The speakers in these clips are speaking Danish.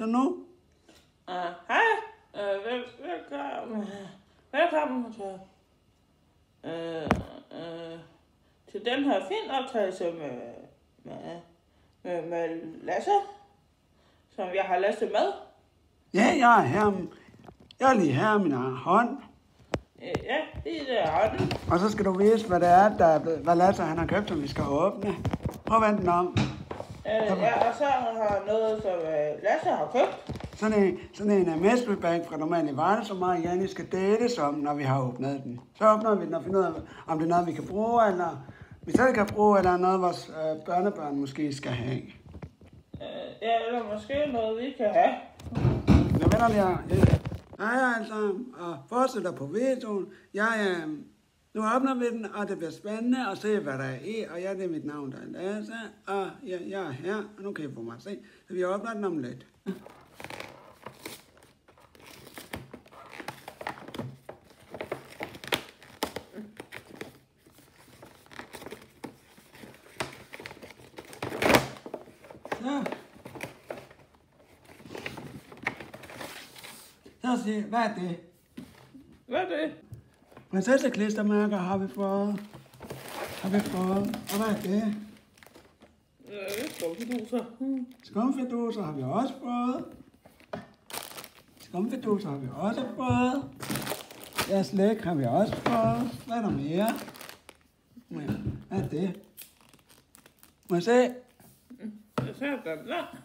Så nu? Hej. Velkommen til den her filmoptagelse med Lasse, som jeg har Lasse med. Ja, jeg er her. Jeg er lige her med min hånd. Ja, det er hånden. Og så skal du vise, hvad det er, hvad Lasse han har købt, som vi skal åbne. Prøv at vente den om. Ja, og så har noget, som Lasse har købt. Sådan en mystery bag fra normalt Varde, som mig og Janni skal deles om, når vi har åbnet den. Så åbner vi den og finder ud af, om det er noget, vi kan bruge, eller vi selv kan bruge, eller noget, vores børnebørn måske skal have. Ja, eller måske noget, vi kan have. Jeg vender lige. Hej alle sammen, og fortsætter på videoen. Nu åbner vi den, og det bliver spændende at se, hvad der er i. Og det er mit navn, der er Lasse, og jeg er her, og nu kan I få mig at se. Så vi åbner den om lidt. Så sig, hvad er det? Hvad er det? Prinsesseklistermærker har vi fået. Og hvad er det? Skumfiduser. Skumfiduser har vi også fået. Ja, slik har vi også fået. Hvad er der mere? Hvad er det? Må jeg se? Jeg ser den der.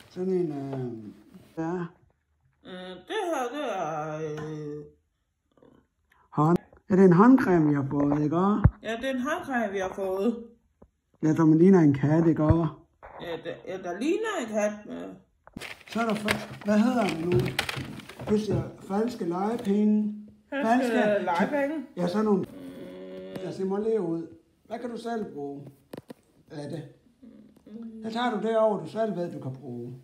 Sådan en, ja. Det her, det er... Er det en håndcreme, vi har fået, ikke også? Ja, det er en håndcreme, vi har fået. Ja, som ligner en kat, ikke også? Ja, der ligner en kat. Så er der, hvad hedder det nu? Det siger falske legepenge. Falske legepenge? Ja, sådan nogle. Jeg ser mig leve ud. Hvad kan du selv bruge af det? Så tager du det over, du selv ved, du kan bruge.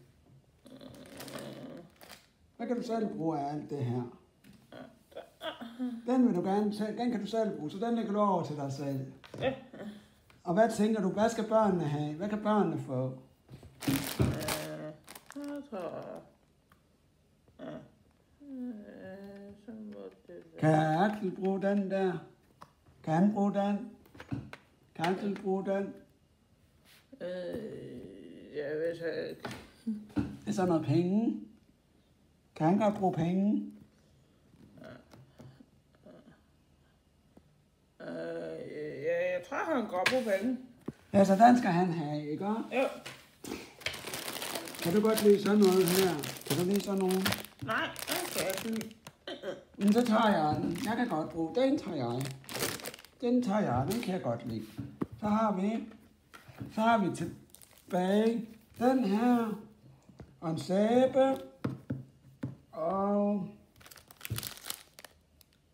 Hvad kan du selv bruge af alt det her? Den vil du gerne, den kan du selv bruge, så den lægger du over til dig selv. Og hvad tænker du, hvad skal børnene have? Hvad kan børnene få? Kan Axel bruge den der? Kan han bruge den? Kan Axel bruge den? Jeg ved så ikke. Det er sådan noget penge. Kan han godt bruge penge? Jeg tror, han går på penge. Ja, så den skal han have, ikke? Jo. Kan du godt lide sådan noget her? Kan du lide sådan noget? Nej, det kan jeg ikke lide. Men så tager jeg den. Jeg kan godt bruge. Den tager jeg. Den kan jeg godt lide. Så har vi tilbage den her. Og en sæbe. Og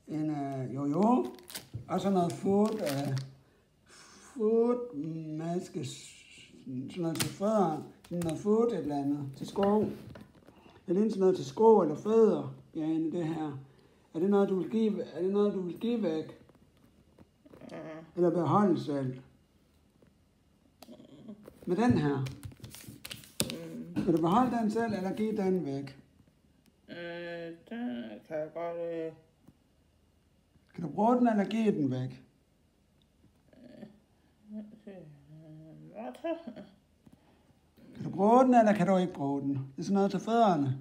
en jojo. Og så noget foodmaske. Sådan noget til fødder. Noget food et eller andet. Til sko. Er det sådan noget til sko eller fødder? Ja, i det her. Er det noget, du vil give væk? Eller beholde selv? Med den her? Vil du beholde den selv, eller give den væk? Den kan jeg godt... Kan du bruge den, eller give den væk? Kan du bruge den, eller kan du ikke bruge den? Det er sådan noget til fødderne.